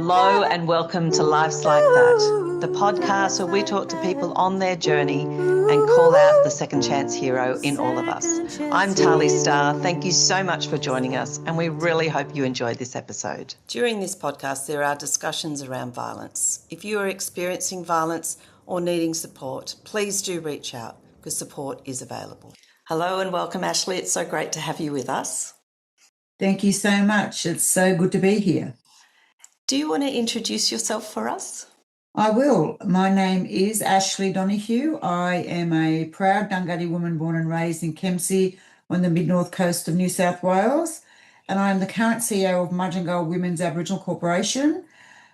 Hello and welcome to Life's Like That, the podcast where we talk to people on their journey and call out the second chance hero in all of us. I'm Tali Starr. Thank you so much for joining us, and we really hope you enjoyed this episode. During this podcast, there are discussions around violence. If you are experiencing violence or needing support, please do reach out because support is available. Hello and welcome, Ashlee. It's so great to have you with us. Thank you so much. It's so good to be here. Do you want to introduce yourself for us? I will. My name is Ashlee Donohue. I am a proud Dunghutti woman born and raised in Kempsey on the mid-north coast of New South Wales, and I'm the current CEO of Mudgeongull Women's Aboriginal Corporation,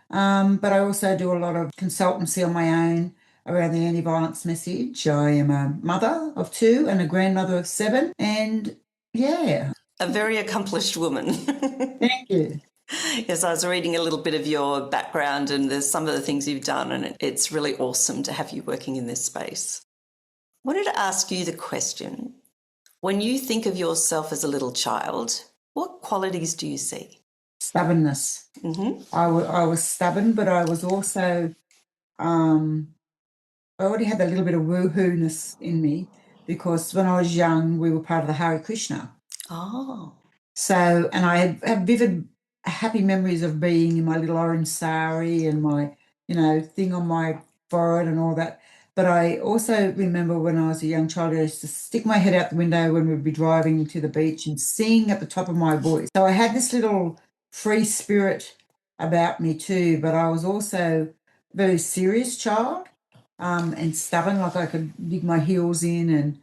but I also do a lot of consultancy on my own around the anti-violence message. I am a mother of 2 and a grandmother of 7, and yeah. A very accomplished woman. Thank you. Yes, I was reading a little bit of your background and there's some of the things you've done, and it's really awesome to have you working in this space. I wanted to ask you the question, when you think of yourself as a little child, what qualities do you see? Stubbornness. Mm-hmm. I was stubborn, but I was also, I already had a little bit of woohoo-ness in me because when I was young, we were part of the Hare Krishna. Oh. So, and I have vivid, happy memories of being in my little orange sari and my, thing on my forehead and all that. But I also remember when I was a young child, I used to stick my head out the window when we'd be driving to the beach and sing at the top of my voice. So I had this little free spirit about me too, but I was also a very serious child and stubborn, like I could dig my heels in, and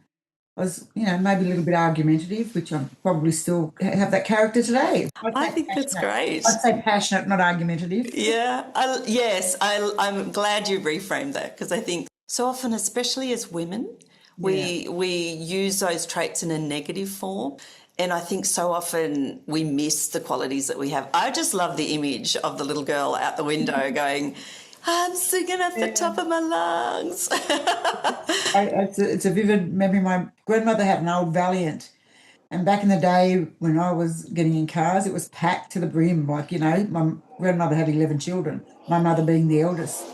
I was, maybe a little bit argumentative, which I probably still have that character today. I think that's great. I'd say passionate, not argumentative. Yeah, I'm glad you reframed that, because I think so often, especially as women, we use those traits in a negative form. And I think so often we miss the qualities that we have. I just love the image of the little girl out the window going, I'm singing at the top of my lungs. It's a vivid memory. My grandmother had an old Valiant, and back in the day when I was getting in cars, it was packed to the brim. Like, my grandmother had 11 children, my mother being the eldest.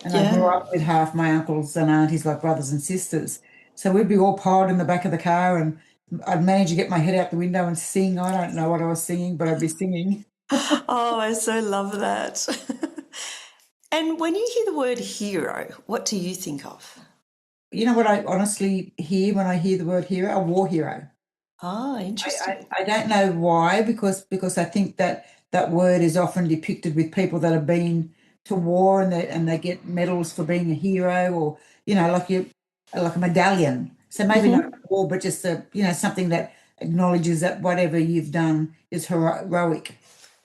And I grew up with half my uncles and aunties, like brothers and sisters. So we'd be all piled in the back of the car, and I'd manage to get my head out the window and sing. I don't know what I was singing, but I'd be singing. Oh, I so love that. And when you hear the word hero, what do you think of? You know what I honestly hear when I hear the word hero? A war hero. Oh, interesting. I don't know why, because I think that word is often depicted with people that have been to war and they get medals for being a hero, or like a medallion. So maybe not a war, but just something that acknowledges that whatever you've done is heroic.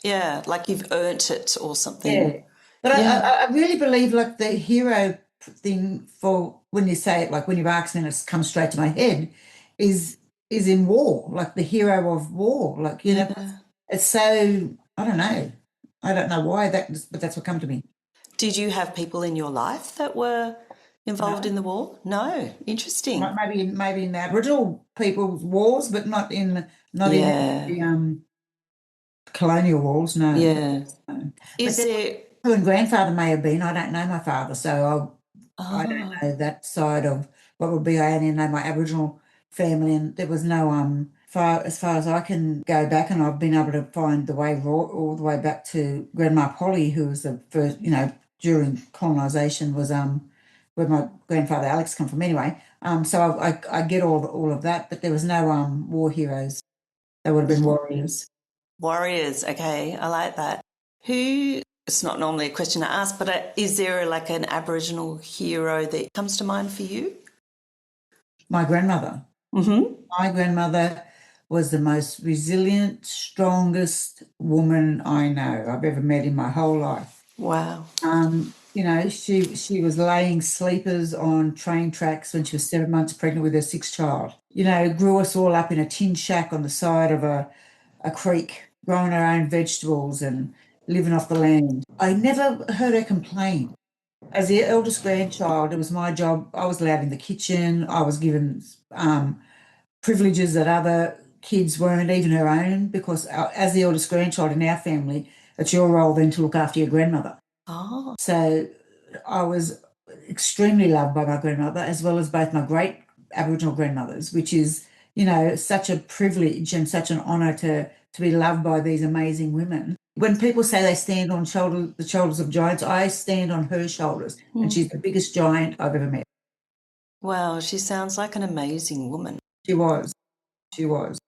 Yeah, like you've earned it or something. Yeah. But I really believe, like, the hero thing, for when you say it, like when you've asked me and it's come straight to my head, is in war, like the hero of war. Like, it's so, I don't know why but that's what come to me. Did you have people in your life that were involved in the war? No. Interesting. Maybe in the Aboriginal people's wars, but not in the colonial wars. No. Yeah. No. Is there? Who and grandfather may have been. I don't know my father, so I don't know that side of what would be. I only know my Aboriginal family, and there was no as far as I can go back, and I've been able to find the way all the way back to Grandma Polly, who was the first, during colonisation, was where my grandfather Alex come from anyway. So I get all of that, but there was no war heroes. They would have been warriors. Warriors, okay, I like that. Who? It's not normally a question to ask, but is there an Aboriginal hero that comes to mind for you? My grandmother. Mm-hmm. My grandmother was the most resilient, strongest woman I know I've ever met in my whole life. Wow. She was laying sleepers on train tracks when she was 7 months pregnant with her 6th child. Grew us all up in a tin shack on the side of a creek, growing our own vegetables and living off the land. I never heard her complain. As the eldest grandchild, it was my job. I was allowed in the kitchen. I was given privileges that other kids weren't, even her own, because as the eldest grandchild in our family, it's your role then to look after your grandmother. Oh. So I was extremely loved by my grandmother as well as both my great Aboriginal grandmothers, which is, such a privilege and such an honour to be loved by these amazing women. When people say they stand on the shoulders of giants, I stand on her shoulders, and she's the biggest giant I've ever met. Wow, she sounds like an amazing woman. She was. She was.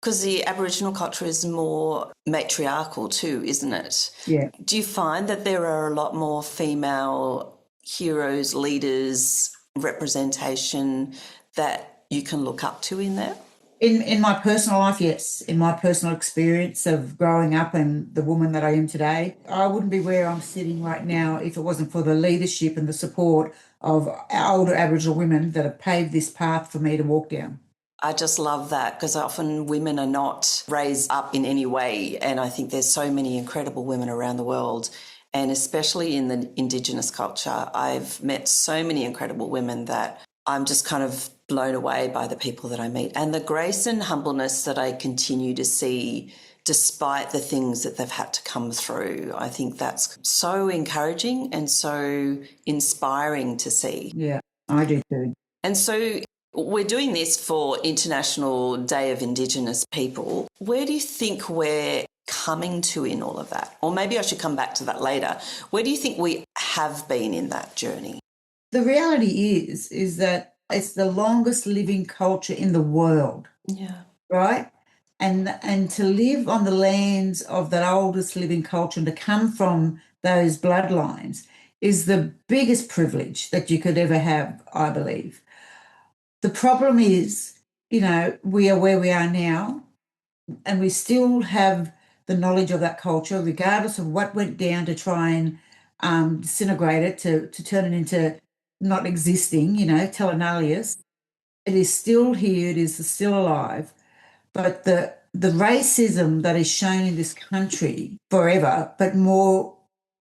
Because the Aboriginal culture is more matriarchal too, isn't it? Yeah. Do you find that there are a lot more female heroes, leaders, representation that you can look up to in there? In my personal life, yes. In my personal experience of growing up and the woman that I am today, I wouldn't be where I'm sitting right now if it wasn't for the leadership and the support of older Aboriginal women that have paved this path for me to walk down. I just love that because often women are not raised up in any way, and I think there's so many incredible women around the world, and especially in the Indigenous culture. I've met so many incredible women that I'm just kind of blown away by the people that I meet and the grace and humbleness that I continue to see despite the things that they've had to come through. I think that's so encouraging and so inspiring to see. Yeah, I do too. And so we're doing this for International Day of Indigenous People. Where do you think we're coming to in all of that? Or maybe I should come back to that later. Where do you think we have been in that journey? The reality is that it's the longest living culture in the world. Yeah. Right? And to live on the lands of that oldest living culture and to come from those bloodlines is the biggest privilege that you could ever have, I believe. The problem is, we are where we are now, and we still have the knowledge of that culture, regardless of what went down to try and disintegrate it, to turn it into not existing, tell an alias. It is still here, it is still alive. But the racism that is shown in this country forever, but more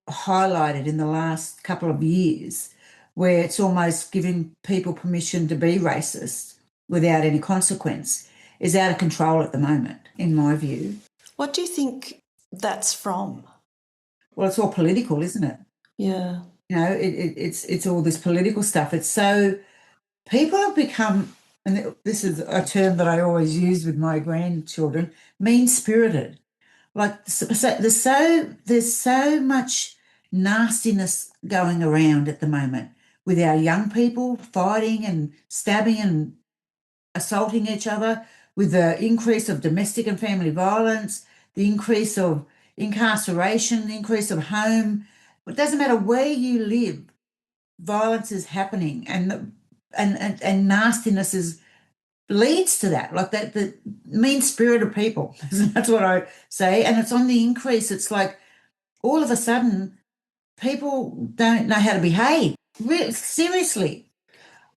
highlighted in the last couple of years, where it's almost giving people permission to be racist without any consequence, is out of control at the moment, in my view. What do you think that's from? Well, it's all political, isn't it? Yeah. It's all this political stuff. It's so people have become, and this is a term that I always use with my grandchildren, mean-spirited. Like there's so much nastiness going around at the moment with our young people fighting and stabbing and assaulting each other, with the increase of domestic and family violence, the increase of incarceration, the increase of home. It doesn't matter where you live, violence is happening, and nastiness leads to that. Like that, the mean spirit of people. That's what I say, and it's on the increase. It's like all of a sudden, people don't know how to behave. Seriously.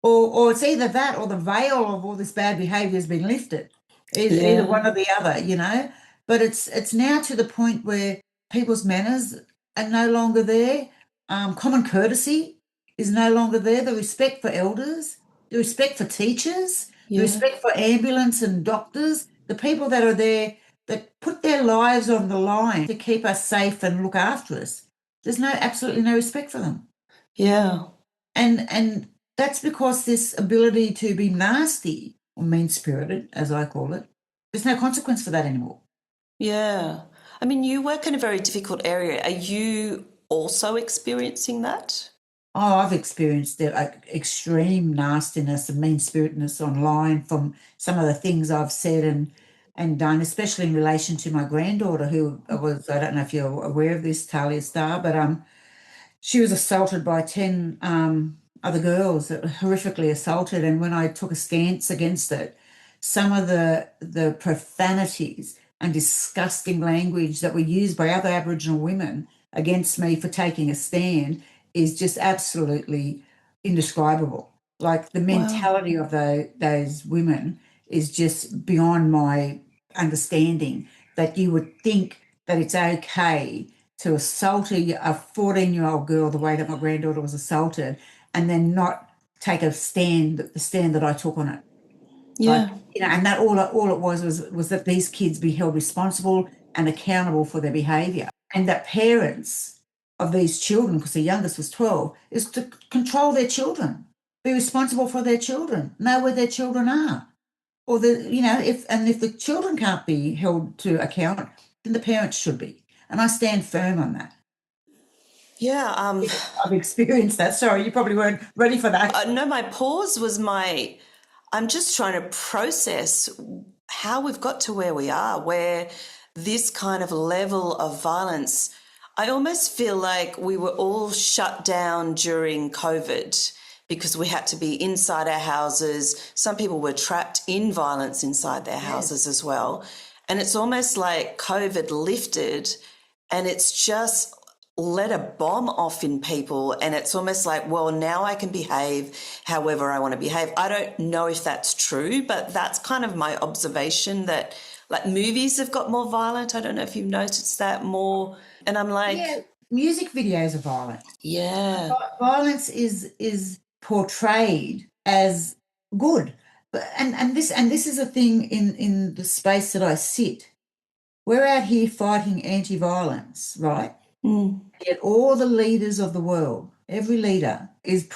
Or it's either that or the veil of all this bad behaviour has been lifted. Either one or the other. But it's now to the point where people's manners are no longer there. Common courtesy is no longer there. The respect for elders, the respect for teachers, the respect for ambulance and doctors, the people that are there that put their lives on the line to keep us safe and look after us. There's absolutely no respect for them. Yeah. And that's because this ability to be nasty or mean-spirited, as I call it, there's no consequence for that anymore. Yeah. I mean, you work in a very difficult area. Are you also experiencing that? Oh, I've experienced the extreme nastiness and mean-spiritedness online from some of the things I've said and done, especially in relation to my granddaughter, who was, I don't know if you're aware of this, Talia Starr, but she was assaulted by 10 other girls, that were horrifically assaulted. And when I took a stance against it, some of the profanities and disgusting language that were used by other Aboriginal women against me for taking a stand is just absolutely indescribable. Like the mentality of those women is just beyond my understanding, that you would think that it's okay to assault a 14-year-old girl the way that my granddaughter was assaulted and then not take the stand that I took on it. Yeah. And that all it was that these kids be held responsible and accountable for their behaviour. And that parents of these children, because the youngest was 12, is to control their children, be responsible for their children, know where their children are. Or if the children can't be held to account, then the parents should be. And I stand firm on that. Yeah. I've experienced that. Sorry, you probably weren't ready for that. No, my pause was I'm just trying to process how we've got to where we are, where this kind of level of violence, I almost feel like we were all shut down during COVID because we had to be inside our houses. Some people were trapped in violence inside their houses as well. And it's almost like COVID lifted and it's just let a bomb off in people. And it's almost like, well, now I can behave however I want to behave. I don't know if that's true, but that's kind of my observation, that like movies have got more violent. I don't know if you've noticed that more. And I'm like... Yeah, music videos are violent. Yeah. Violence is portrayed as good. And this is a thing in the space that I sit. We're out here fighting anti-violence, right? Yet all the leaders of the world, every leader is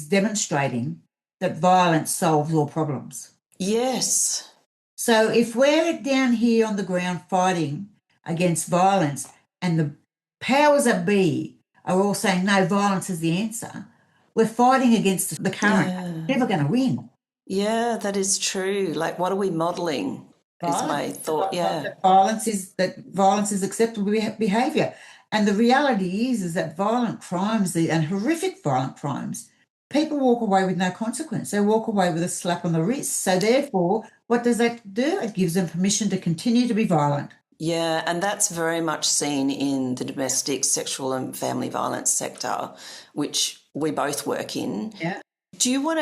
demonstrating that violence solves all problems. Yes. So if we're down here on the ground fighting against violence and the powers that be are all saying, no, violence is the answer, we're fighting against the current. Yeah. Never going to win. Yeah, that is true. Like, what are we modelling? Is my thought. Yeah. Violence is acceptable behaviour. And the reality is that violent crimes and horrific violent crimes, people walk away with no consequence. They walk away with a slap on the wrist. So therefore, what does that do? It gives them permission to continue to be violent. Yeah, and that's very much seen in the domestic, sexual and family violence sector, which we both work in. Yeah. Do you want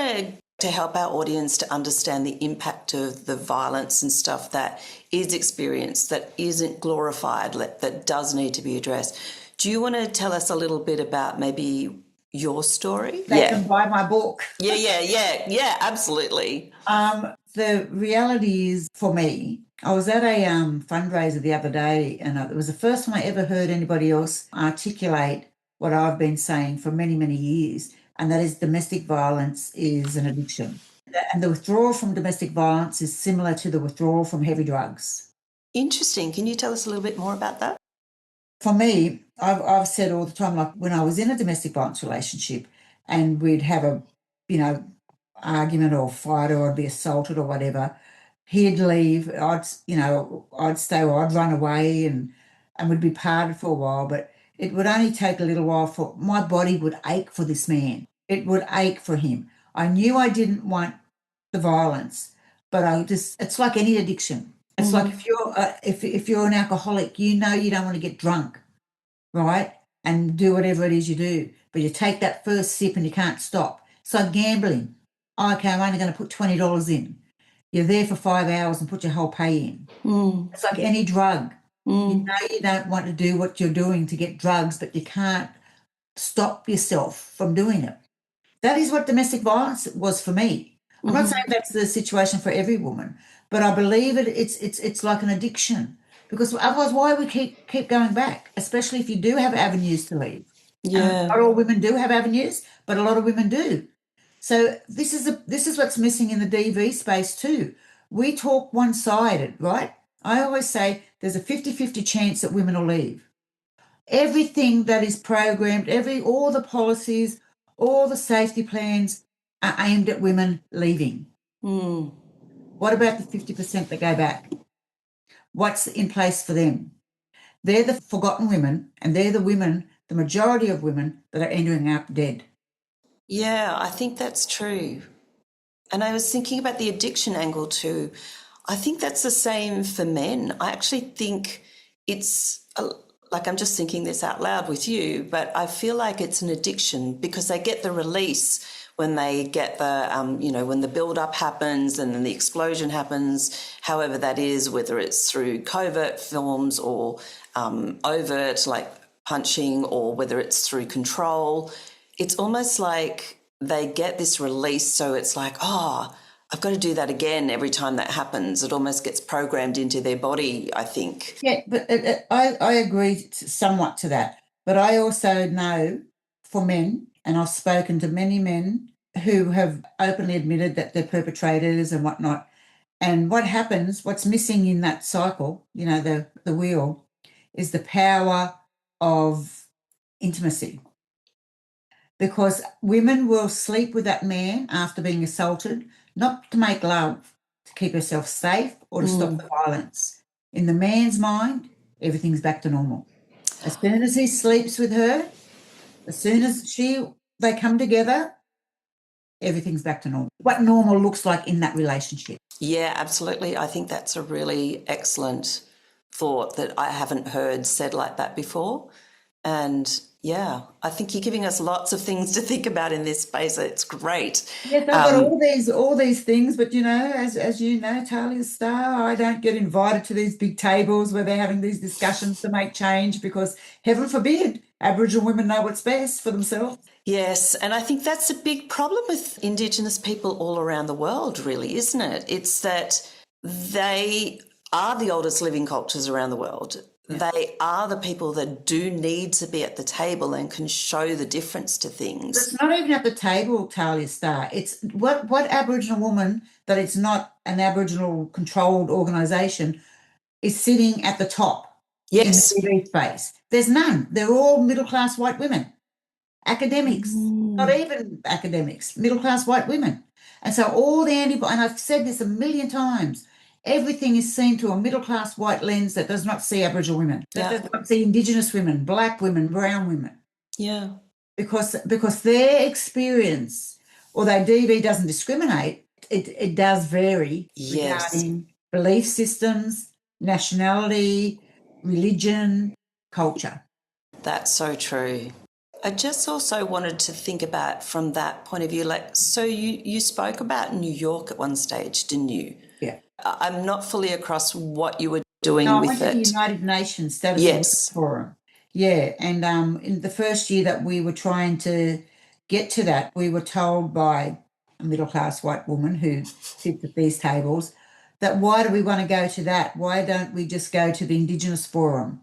to help our audience to understand the impact of the violence and stuff that is experienced, that isn't glorified, that does need to be addressed? Do you want to tell us a little bit about maybe your story? They can buy my book. Yeah, absolutely. The reality is, for me, I was at a fundraiser the other day, and it was the first time I ever heard anybody else articulate what I've been saying for many, many years, and that is domestic violence is an addiction. And the withdrawal from domestic violence is similar to the withdrawal from heavy drugs. Interesting. Can you tell us a little bit more about that? For me, I've said all the time, like when I was in a domestic violence relationship and we'd have a, argument or fight or I'd be assaulted or whatever, he'd leave, I'd stay or I'd run away and we'd be parted for a while, but it would only take a little while for my body would ache for this man. It would ache for him. I knew I didn't want the violence, but it's like any addiction. It's like if you're an alcoholic, you don't want to get drunk, right? And do whatever it is you do, but you take that first sip and you can't stop. It's like gambling. Okay, I'm only going to put $20 in. You're there for 5 hours and put your whole pay in. It's like any drug. You don't want to do what you're doing to get drugs, but you can't stop yourself from doing it. That is what domestic violence was for me. I'm not saying that's the situation for every woman, but I believe it's like an addiction, because otherwise why we keep going back, especially if you do have avenues to leave. Yeah. Not all women do have avenues, but a lot of women do. So this is what's missing in the DV space too. We talk one-sided, right? I always say there's a 50-50 chance that women will leave. Everything that is programmed, all the policies, all the safety plans are aimed at women leaving. What about the 50% that go back? What's in place for them? They're the forgotten women, and they're the women, the majority of women, that are ending up dead. Yeah, I think that's true. And I was thinking about the addiction angle too. I think that's the same for men. I actually think it's like, I'm just thinking this out loud with you, but I feel like it's an addiction because they get the release when they get the, when the build-up happens and then the explosion happens, however that is, whether it's through covert forms or overt, like punching, or whether it's through control. It's almost like they get this release, so it's like, I've got to do that again every time that happens. It almost gets programmed into their body, I think. Yeah, but I agree somewhat to that. But I also know for men, and I've spoken to many men who have openly admitted that they're perpetrators and whatnot. And what happens, what's missing in that cycle, the wheel, is the power of intimacy. Because women will sleep with that man after being assaulted, not to make love, to keep herself safe or to stop the violence. In the man's mind, everything's back to normal. As soon as he sleeps with her, as soon as they come together, everything's back to normal. What normal looks like in that relationship. Yeah, absolutely. I think that's a really excellent thought that I haven't heard said like that before. And yeah, I think you're giving us lots of things to think about in this space. It's great. Yes, I've got all these things, but as you know, Talia Star, I don't get invited to these big tables where they're having these discussions to make change because, heaven forbid, Aboriginal women know what's best for themselves. Yes, and I think that's a big problem with Indigenous people all around the world, really, isn't it? It's that they are the oldest living cultures around the world. Yeah. They are the people that do need to be at the table and can show the difference to things. But it's not even at the table, Talia Star. It's what Aboriginal woman that it's not an Aboriginal controlled organisation is sitting at the top. Yes. In the TV space. There's none. They're all middle-class white women. Academics, not even academics, middle-class white women. And so all the and I've said this a million times, everything is seen through a middle-class white lens that does not see Aboriginal women, that does not see Indigenous women, black women, brown women. Yeah. Because their experience, although DV doesn't discriminate, it does vary regarding belief systems, nationality, religion, culture. That's so true. I just also wanted to think about from that point of view, so you spoke about New York at one stage, didn't you? Yeah. I'm not fully across what you were doing with it. I went to the United Nations Status Forum. Yeah, and in the first year that we were trying to get to that, we were told by a middle-class white woman who sits at these tables that why do we want to go to that? Why don't we just go to the Indigenous Forum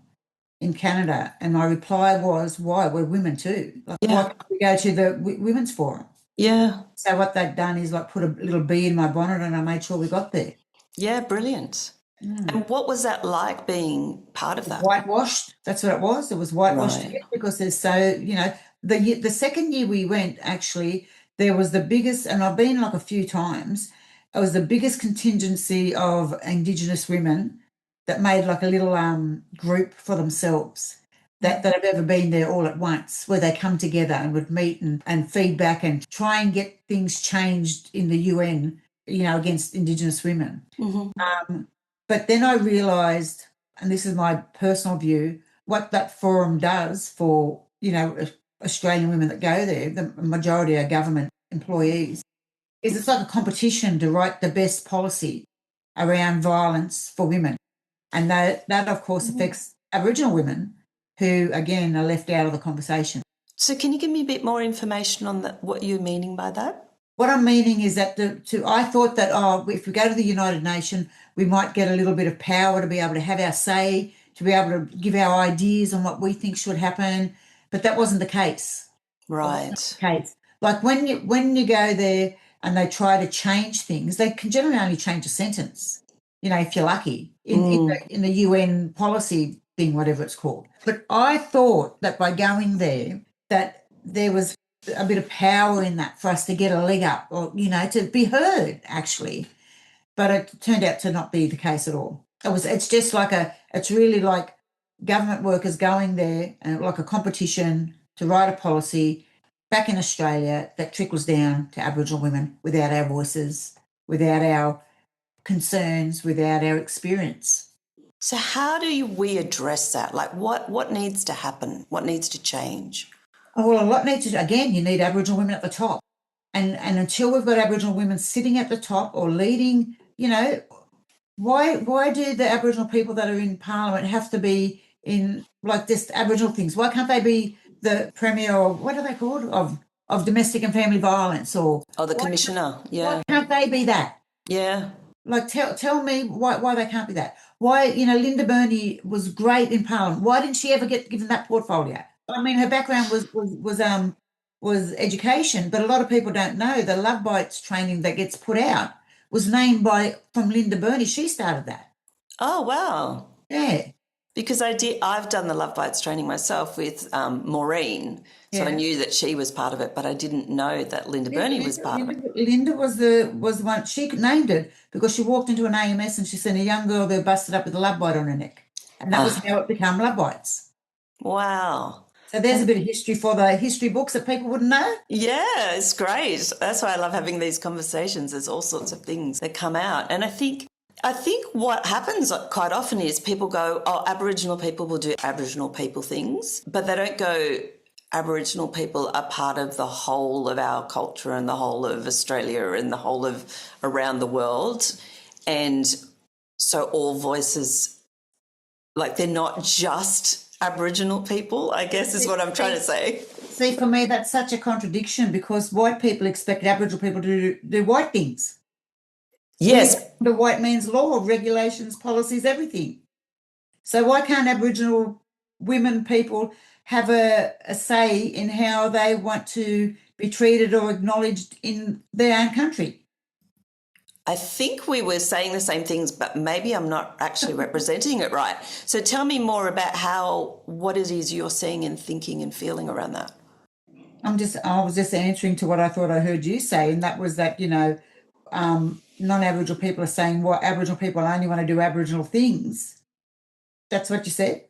in Canada? And my reply was, why? We're women too. Why can't we go to the Women's Forum? Yeah. So what they've done is put a little bee in my bonnet and I made sure we got there. Yeah, brilliant. And what was that like being part of that? Whitewashed. That's what it was. It was whitewashed because there's the second year we went, actually, there was the biggest, and I've been a few times, it was the biggest contingency of Indigenous women that made a little group for themselves that have ever been there all at once, where they come together and would meet and feedback and try and get things changed in the UN, against Indigenous women. Mm-hmm. But then I realised, and this is my personal view, what that forum does for, Australian women that go there, the majority are government employees, is it's like a competition to write the best policy around violence for women. And that of course, affects Aboriginal women who, again, are left out of the conversation. So can you give me a bit more information on that, what you're meaning by that? What I'm meaning is that I thought that, if we go to the United Nations, we might get a little bit of power to be able to have our say, to be able to give our ideas on what we think should happen. But that wasn't the case. Right. The case. When you go there and they try to change things, they can generally only change a sentence, if you're lucky, in the UN policy thing, whatever it's called. But I thought that by going there, that there was a bit of power in that for us to get a leg up or, to be heard, actually. But it turned out to not be the case at all. It's just it's really like government workers going there and like a competition to write a policy back in Australia that trickles down to Aboriginal women without our voices, without our concerns, without our experience. So how do we address that? What needs to happen? What needs to change? Oh, well, a lot needs to, again, you need Aboriginal women at the top. And until we've got Aboriginal women sitting at the top or leading, why do the Aboriginal people that are in Parliament have to be in just Aboriginal things? Why can't they be the Premier or what are they called, of domestic and family violence or the Commissioner? Why can't they be that? Yeah. Like, tell me why they can't be that. Why, Linda Burney was great in Parliament. Why didn't she ever get given that portfolio? I mean, her background was education, but a lot of people don't know the Love Bites training that gets put out was named from Linda Burney. She started that. Oh, wow. Yeah. Because I've done the Love Bites training myself with Maureen, so I Yeah. knew that she was part of it, but I didn't know that Linda Burney was part of it. Linda was the one. She named it because she walked into an AMS and she seen a young girl there busted up with a love bite on her neck, and that was how it became Love Bites. Wow. So there's a bit of history for the history books that people wouldn't know. Yeah, it's great. That's why I love having these conversations. There's all sorts of things that come out. And I think what happens quite often is people go, oh, Aboriginal people will do Aboriginal people things, but they don't go, Aboriginal people are part of the whole of our culture and the whole of Australia and the whole of around the world. And so all voices, like they're not just Aboriginal people, I guess is what I'm trying to say. See, for me, that's such a contradiction because white people expect Aboriginal people to do white things. Yes. The white man's law, regulations, policies, everything. So why can't Aboriginal women, people have a say in how they want to be treated or acknowledged in their own country? I think we were saying the same things, but maybe I'm not actually representing it right. So tell me more about what it is you're seeing and thinking and feeling around that. I was just answering to what I thought I heard you say, and that was that, non-Aboriginal people are saying, well, Aboriginal people only want to do Aboriginal things. That's what you said?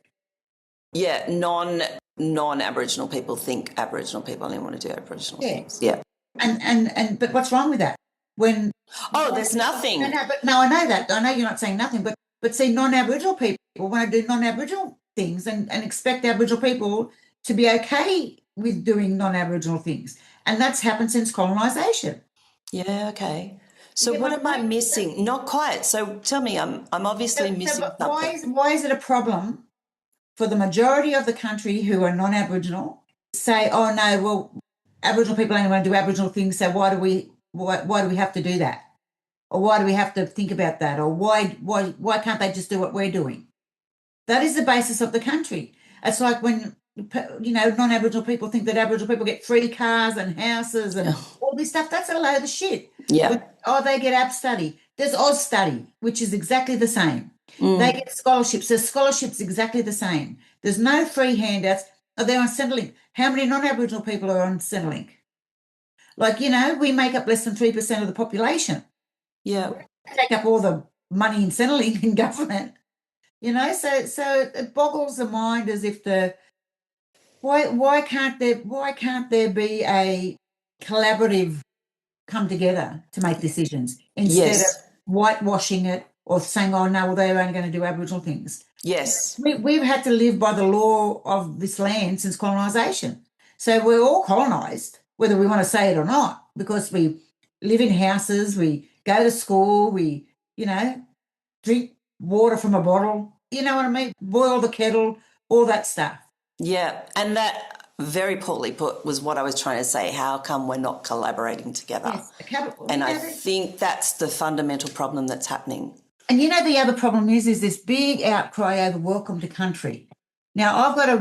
Yeah, non-Aboriginal people think Aboriginal people only want to do Aboriginal things. Yeah. But what's wrong with that? There's nothing. I know that. I know you're not saying nothing, but see, non-Aboriginal people want to do non-Aboriginal things and expect Aboriginal people to be okay with doing non-Aboriginal things. And that's happened since colonisation. Yeah, okay. So what am I missing? Not quite. So tell me, I'm obviously missing something. Why is it a problem for the majority of the country who are non-Aboriginal say, oh no, well, Aboriginal people only want to do Aboriginal things, so why do we have to do that? Or why do we have to think about that? Or why can't they just do what we're doing? That is the basis of the country. It's like when non-Aboriginal people think that Aboriginal people get free cars and houses and all this stuff. That's a load of shit. Yeah. They get AB study. There's Oz study, which is exactly the same. They get scholarships. There's scholarships exactly the same. There's no free handouts. They're on Centrelink. How many non-Aboriginal people are on Centrelink? Like, we make up less than 3% of the population. Yeah. We take up all the money in Centrelink in government. So it boggles the mind as if why can't there be a collaborative come together to make decisions instead of whitewashing it or saying, oh no, well, they're only going to do Aboriginal things. Yes. We've had to live by the law of this land since colonisation. So we're all colonised, whether we want to say it or not, because we live in houses, we go to school, we, drink water from a bottle, you know what I mean? Boil the kettle, all that stuff. Yeah, and that very poorly put was what I was trying to say. How come we're not collaborating together? Yes, and I think that's the fundamental problem that's happening. And the other problem is this big outcry over welcome to country. Now, I've got a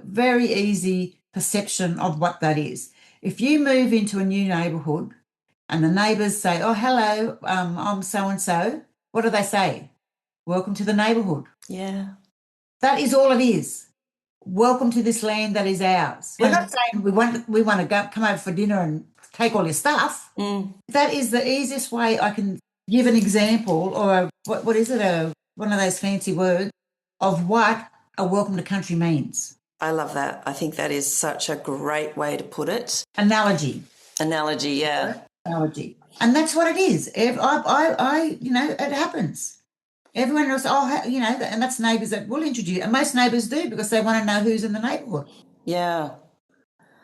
very easy perception of what that is. If you move into a new neighbourhood and the neighbours say, oh, hello, I'm so-and-so, what do they say? Welcome to the neighbourhood. Yeah. That is all it is. Welcome to this land that is ours. We're not saying we want to come over for dinner and take all your stuff. That is the easiest way I can give an example or what is it, one of those fancy words of what a welcome to country means. I love that. I think that is such a great way to put it. Analogy, yeah. Analogy. And that's what it is. It happens. Everyone else, and that's neighbours that will introduce, and most neighbours do because they want to know who's in the neighbourhood. Yeah.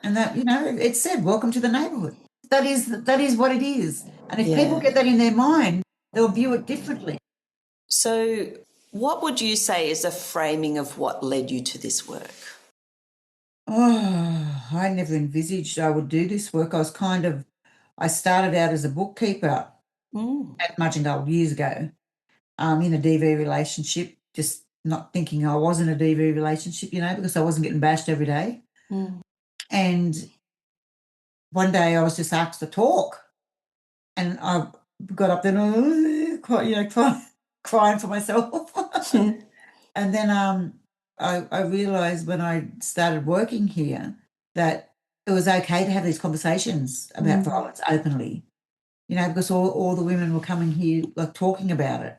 And that, it said, welcome to the neighbourhood. That is what it is. And if people get that in their mind, they'll view it differently. So what would you say is a framing of what led you to this work? Oh, I never envisaged I would do this work. I started out as a bookkeeper at Mudgee years ago, in a DV relationship, just not thinking I was in a DV relationship, because I wasn't getting bashed every day. And one day I was just asked to talk, and I got up there and crying for myself. And then I realised when I started working here that it was okay to have these conversations about violence openly, because all the women were coming here like talking about it.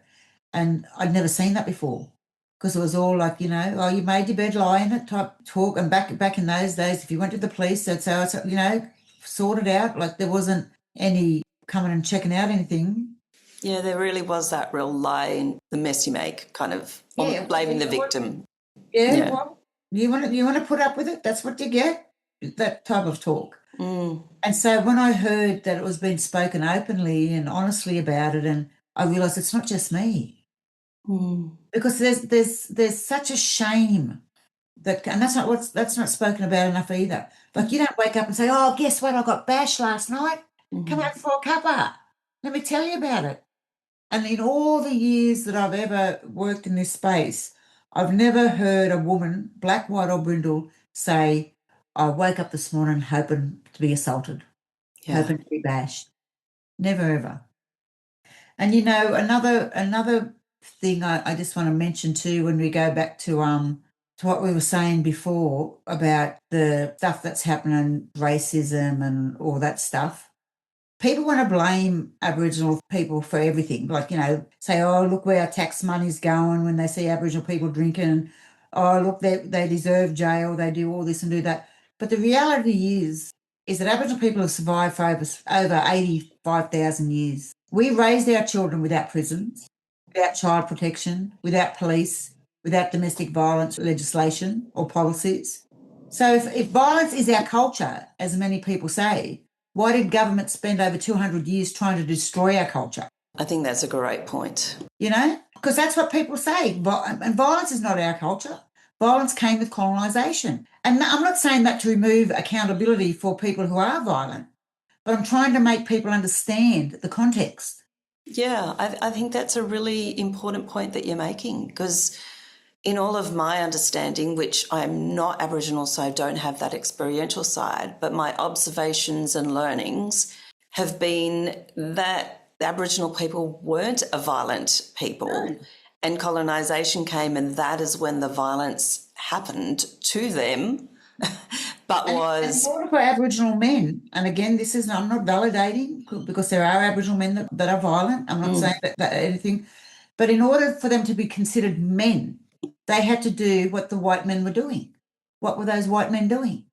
And I'd never seen that before, because it was all like, oh, you made your bed, lie in it type talk. And back in those days, if you went to the police, they'd say, sorted out. Like there wasn't any coming and checking out anything. Yeah, there really was that real lie in the mess you make, kind of blaming the victim. Yeah, well, you want to put up with it, that's what you get, that type of talk. And so when I heard that it was being spoken openly and honestly about it, and I realised it's not just me. Because there's such a shame and that's not spoken about enough either. Like you don't wake up and say, oh, guess what? I got bashed last night. Come out for a cuppa. Let me tell you about it. And in all the years that I've ever worked in this space, I've never heard a woman, black, white or brindle, say, I woke up this morning hoping to be assaulted, hoping to be bashed. Never, ever. And, another thing I just want to mention too, when we go back to what we were saying before about the stuff that's happening, racism and all that stuff. People want to blame Aboriginal people for everything. Like, say, oh, look where our tax money's going when they see Aboriginal people drinking. Oh, look, they deserve jail. They do all this and do that. But the reality is that Aboriginal people have survived for over 85,000 years. We raised our children without prisons, without child protection, without police, without domestic violence legislation or policies. So if violence is our culture, as many people say, why did government spend over 200 years trying to destroy our culture? I think that's a great point. Because that's what people say. And violence is not our culture. Violence came with colonisation. And I'm not saying that to remove accountability for people who are violent, but I'm trying to make people understand the context. Yeah, I think that's a really important point that you're making, because in all of my understanding, which I'm not Aboriginal, so I don't have that experiential side, but my observations and learnings have been that the Aboriginal people weren't a violent people, and colonisation came, and that is when the violence happened to them. And for Aboriginal men, and again, I'm not validating, because there are Aboriginal men that are violent. I'm not saying that anything, but in order for them to be considered men, they had to do what the white men were doing. What were those white men doing?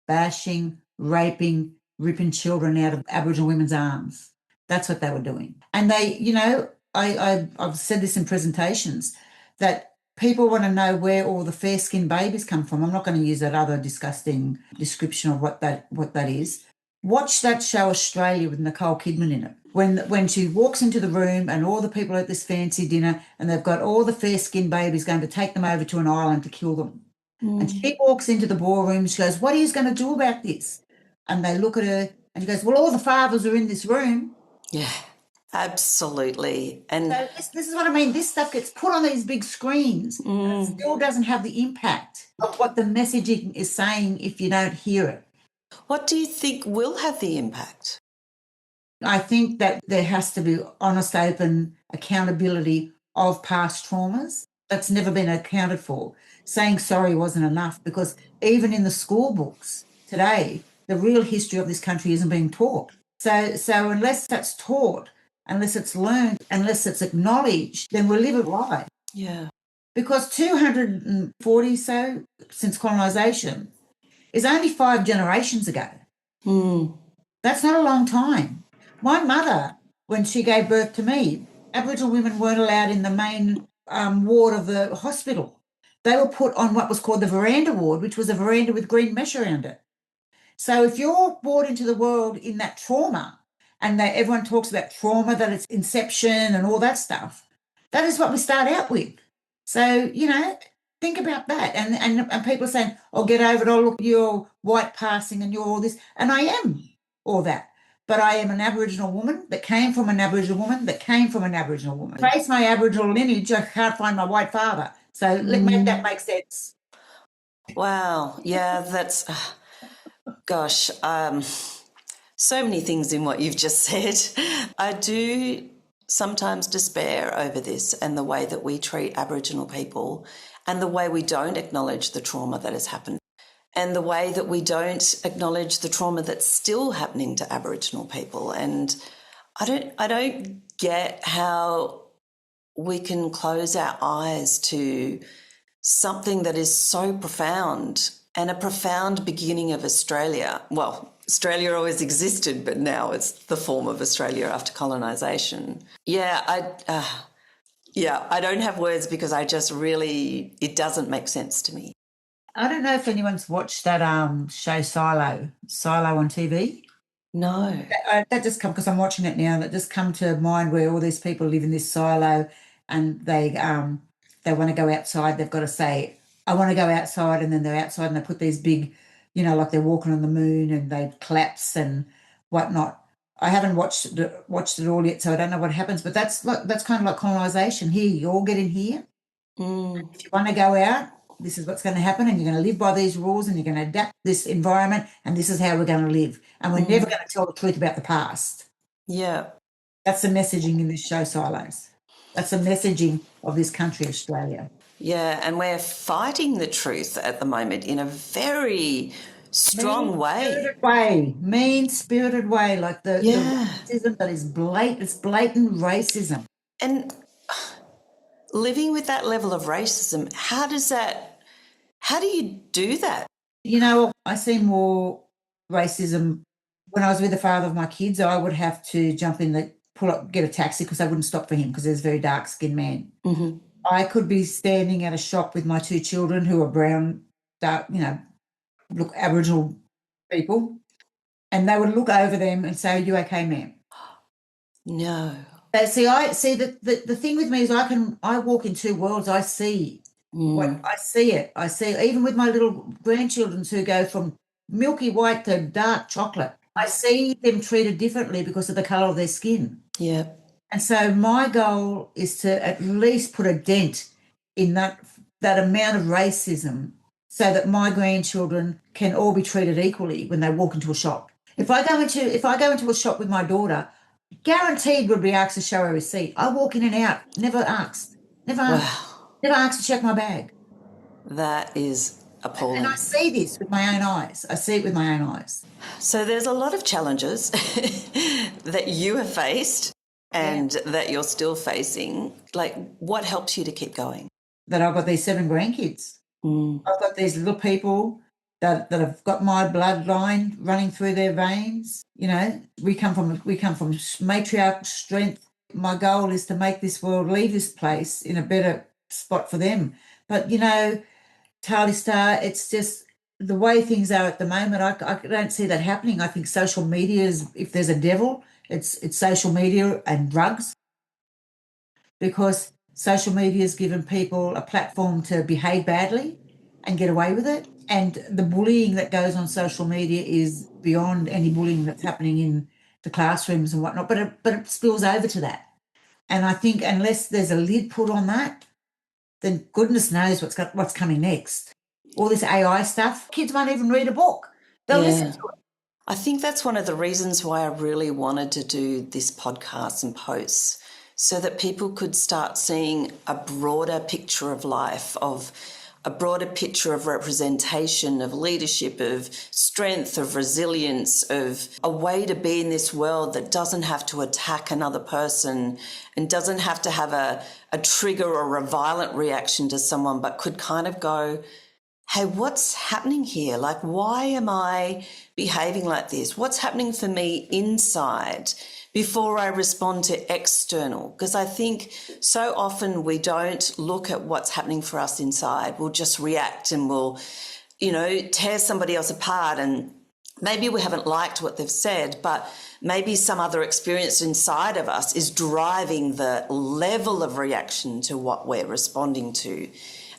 Bashing, raping, ripping children out of Aboriginal women's arms. That's what they were doing. And they, I've said this in presentations, that people want to know where all the fair-skinned babies come from. I'm not going to use that other disgusting description of what that is. Watch that show Australia with Nicole Kidman in it. When she walks into the room and all the people at this fancy dinner, and they've got all the fair-skinned babies going to take them over to an island to kill them. And she walks into the ballroom, she goes, what are you going to do about this? And they look at her and she goes, well, all the fathers are in this room. Yeah, absolutely. And so this is what I mean. This stuff gets put on these big screens and it still doesn't have the impact of what the messaging is saying if you don't hear it. What do you think will have the impact? I think that there has to be honest, open accountability of past traumas that's never been accounted for. Saying sorry wasn't enough, because even in the school books today, the real history of this country isn't being taught. So unless that's taught, unless it's learned, unless it's acknowledged, then we'll live a lie. Yeah. Because 240 so since colonisation is only 5 generations ago. That's not a long time. My mother, when she gave birth to me, Aboriginal women weren't allowed in the main ward of the hospital. They were put on what was called the veranda ward, which was a veranda with green mesh around it. So if you're brought into the world in that trauma, and everyone talks about trauma, that it's inception and all that stuff, that is what we start out with. So, think about that. And people are saying, oh, get over it, oh, look, you're white passing and you're all this. And I am all that. but I am an Aboriginal woman that came from an Aboriginal woman that came from an Aboriginal woman. Trace my Aboriginal lineage, I can't find my white father. So let make that make sense. Wow. Yeah, that's, gosh, so many things in what you've just said. I do sometimes despair over this and the way that we treat Aboriginal people and the way we don't acknowledge the trauma that has happened and the way that we don't acknowledge the trauma that's still happening to Aboriginal people. And I don't get how we can close our eyes to something that is so profound and a profound beginning of Australia. Well, Australia always existed, but now it's the form of Australia after colonisation. Yeah, I don't have words because I just really, it doesn't make sense to me. I don't know if anyone's watched that show Silo on TV. No. That just come because I'm watching it now. That just come to mind where all these people live in this silo, and they want to go outside. They've got to say, "I want to go outside," and then they're outside and they put these big, like they're walking on the moon, and they collapse and whatnot. I haven't watched it all yet, so I don't know what happens. But that's kind of like colonisation. Here, you all get in here. If you want to go out, this is what's going to happen, and you're going to live by these rules, and you're going to adapt this environment, and this is how we're going to live. And we're never going to tell the truth about the past. Yeah. That's the messaging in this show, Silos. That's the messaging of this country, Australia. Yeah, and we're fighting the truth at the moment in a very strong way. Mean-spirited way, like the racism that is blatant racism. And living with that level of racism, how do you do that? I see more racism. When I was with the father of my kids, I would have to jump in get a taxi because I wouldn't stop for him because he's a very dark-skinned man. Mm-hmm. I could be standing at a shop with my two children who are brown, dark, look Aboriginal people, and they would look over them and say, "Are you okay, ma'am?" No. They see. I see that the thing with me is I walk in two worlds. I see. I see it. I see even with my little grandchildren who go from milky white to dark chocolate. I see them treated differently because of the colour of their skin. Yeah. And so my goal is to at least put a dent in that amount of racism so that my grandchildren can all be treated equally when they walk into a shop. If I go into a shop with my daughter, guaranteed would be asked to show her a receipt. I walk in and out, never asked to check my bag. That is appalling. And I see this with my own eyes. I see it with my own eyes. So there's a lot of challenges that you have faced and that you're still facing. Like, what helps you to keep going? That I've got these 7 grandkids. I've got these little people that have got my bloodline running through their veins. We come from matriarch strength. My goal is to make this world, leave this place in a better spot for them. But, Tali Star, it's just the way things are at the moment. I don't see that happening. I think social media is, if there's a devil, it's social media and drugs, because social media has given people a platform to behave badly and get away with it. And the bullying that goes on social media is beyond any bullying that's happening in the classrooms and whatnot, but it spills over to that. And I think unless there's a lid put on that, then goodness knows what's coming next. All this AI stuff, kids won't even read a book. They'll listen to it. I think that's one of the reasons why I really wanted to do this podcast and posts, so that people could start seeing a broader picture of life, of a broader picture of representation, of leadership, of strength, of resilience, of a way to be in this world that doesn't have to attack another person and doesn't have to have a trigger or a violent reaction to someone, but could kind of go, hey, what's happening here? Like, why am I behaving like this? What's happening for me inside before I respond to external? Because I think so often we don't look at what's happening for us inside. We'll just react and we'll, tear somebody else apart, and maybe we haven't liked what they've said, but maybe some other experience inside of us is driving the level of reaction to what we're responding to.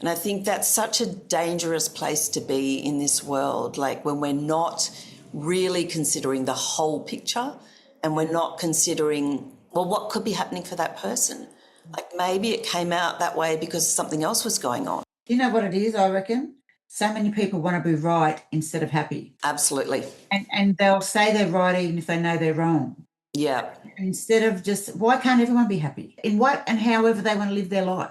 And I think that's such a dangerous place to be in this world, like when we're not really considering the whole picture and we're not considering, well, what could be happening for that person? Like maybe it came out that way because something else was going on. Do you know what it is, I reckon? So many people want to be right instead of happy. Absolutely. And they'll say they're right even if they know they're wrong. Yeah. Instead of just, why can't everyone be happy? In what and however they want to live their life.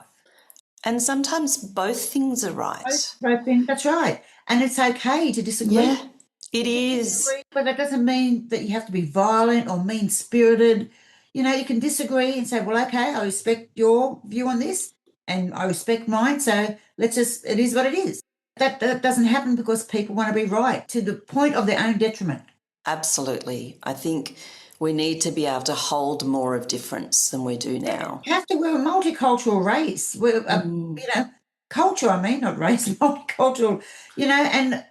And sometimes both things are right. Both things, that's right. And it's okay to disagree. Yeah, it is. But that doesn't mean that you have to be violent or mean-spirited. You know, you can disagree and say, well, okay, I respect your view on this and I respect mine, so it is what it is. That doesn't happen because people want to be right to the point of their own detriment. Absolutely. I think we need to be able to hold more of difference than we do now. You have to. We're a multicultural race. We're, culture, not race, multicultural, and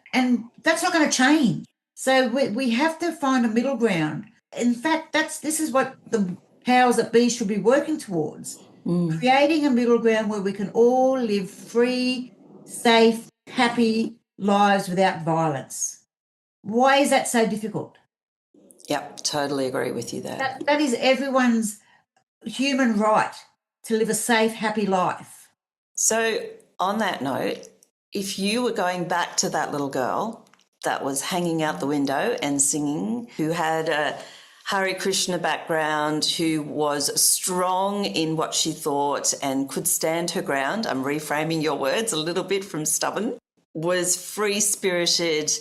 that's not going to change. So we have to find a middle ground. In fact, this is what the powers that be should be working towards, creating a middle ground where we can all live free, safe, happy lives without violence. Why is that so difficult? Yep, totally agree with you there. That is everyone's human right to live a safe, happy life. So on that note, if you were going back to that little girl that was hanging out the window and singing, who had a Hare Krishna background, who was strong in what she thought and could stand her ground, I'm reframing your words a little bit from stubborn, was free-spirited,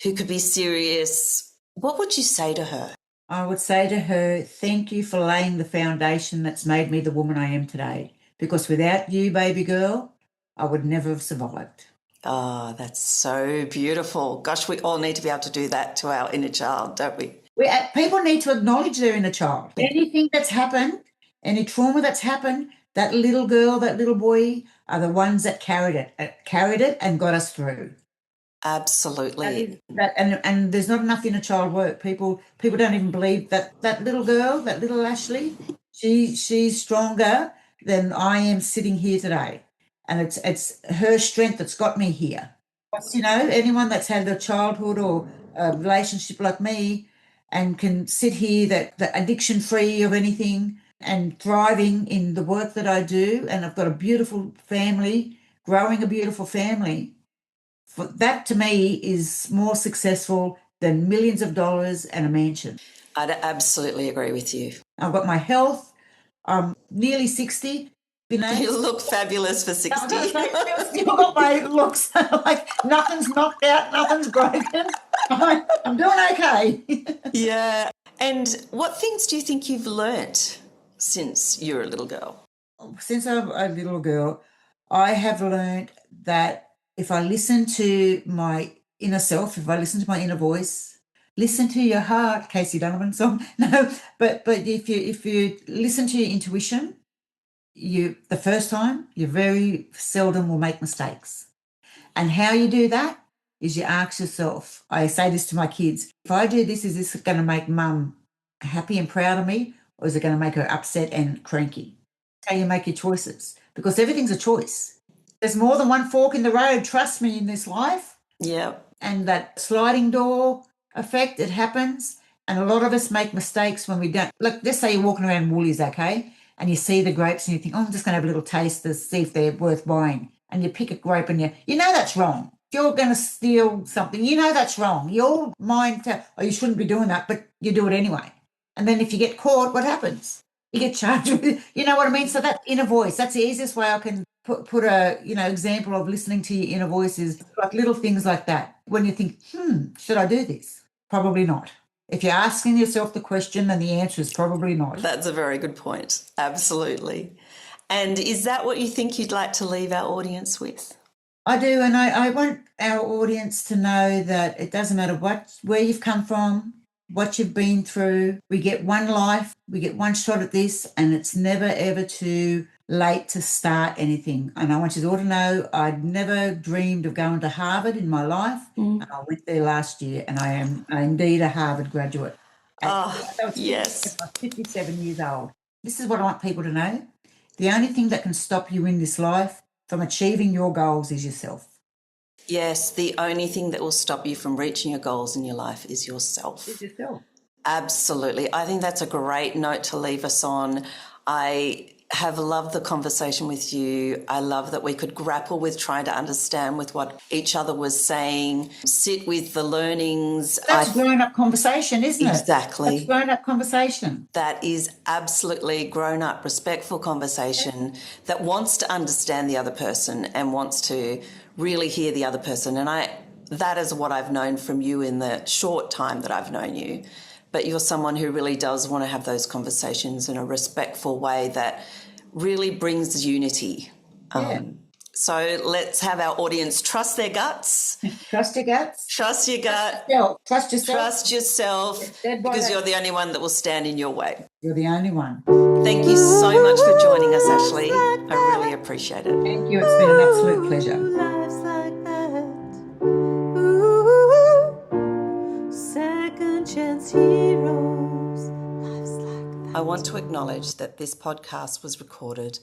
who could be serious, what would you say to her? I would say to her, thank you for laying the foundation that's made me the woman I am today. Because without you, baby girl, I would never have survived. Oh, that's so beautiful. Gosh, we all need to be able to do that to our inner child, don't we? People need to acknowledge their inner child. Anything that's happened, any trauma that's happened, that little girl, that little boy are the ones that carried it and got us through. Absolutely. And there's not enough inner child work. People don't even believe that little girl, that little Ashlee, she's stronger than I am sitting here today. And it's her strength that's got me here. Anyone that's had a childhood or a relationship like me and can sit here that addiction free of anything and thriving in the work that I do, and I've got a beautiful family, growing a beautiful family. That to me is more successful than millions of dollars and a mansion. I'd absolutely agree with you. I've got my health. I'm nearly 60. You look fabulous for 60. I've still got my looks. Like nothing's knocked out, nothing's broken. I'm doing okay. Yeah. And what things do you think you've learnt since you were a little girl? Since I'm a little girl, I have learned that if I listen to my inner self, if I listen to my inner voice, listen to your heart, Kempsey Donohue song. No, but if you listen to your intuition, the first time, you very seldom will make mistakes. And how you do that is you ask yourself, I say this to my kids, if I do this, is this going to make mum happy and proud of me, or is it going to make her upset and cranky? That's how you make your choices, because everything's a choice. There's more than one fork in the road, trust me, in this life. Yeah. And that sliding door effect, it happens. And a lot of us make mistakes when we don't. Look, let's say you're walking around Woolies, okay, and you see the grapes and you think, I'm just going to have a little taste to see if they're worth buying. And you pick a grape and you know that's wrong. If you're going to steal something, you know that's wrong. Your mind you shouldn't be doing that, but you do it anyway. And then if you get caught, what happens? You get charged with it. You know what I mean? So that inner voice, that's the easiest way I can put a example of listening to your inner voice is like little things like that. When you think, should I do this? Probably not. If you're asking yourself the question, then the answer is probably not. That's a very good point. Absolutely. And is that what you think you'd like to leave our audience with? I do, and I want our audience to know that it doesn't matter where you've come from, what you've been through. We get one life, we get one shot at this, and it's never, ever too late to start anything. And I want you all to know I'd never dreamed of going to Harvard in my life. And I went there last year, and I am indeed a Harvard graduate. Yes. I'm 57 years old. This is what I want people to know. The only thing that can stop you in this life from achieving your goals is yourself. Yes, the only thing that will stop you from reaching your goals in your life is yourself. Is yourself. Absolutely. I think that's a great note to leave us on. I have loved the conversation with you. I love that we could grapple with trying to understand with what each other was saying, sit with the learnings. That's grown-up conversation, isn't it? Exactly. That's grown-up conversation. That is absolutely grown-up, respectful conversation that wants to understand the other person and wants to really hear the other person. And that is what I've known from you in the short time that I've known you. But you're someone who really does want to have those conversations in a respectful way that really brings unity. Yeah. So let's have our audience trust their guts. Trust your guts. Trust your gut. Trust yourself. Trust yourself, because you're the only one that will stand in your way. You're the only one. Thank you so much for joining us, Ashlee. I really appreciate it. Thank you. It's been an absolute pleasure. Lives like that. Ooh, second chance heroes. Lives like that. I want to acknowledge that this podcast was recorded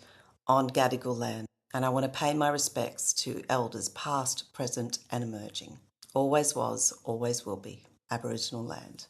on Gadigal land, and I want to pay my respects to elders past, present and emerging. Always was, always will be Aboriginal land.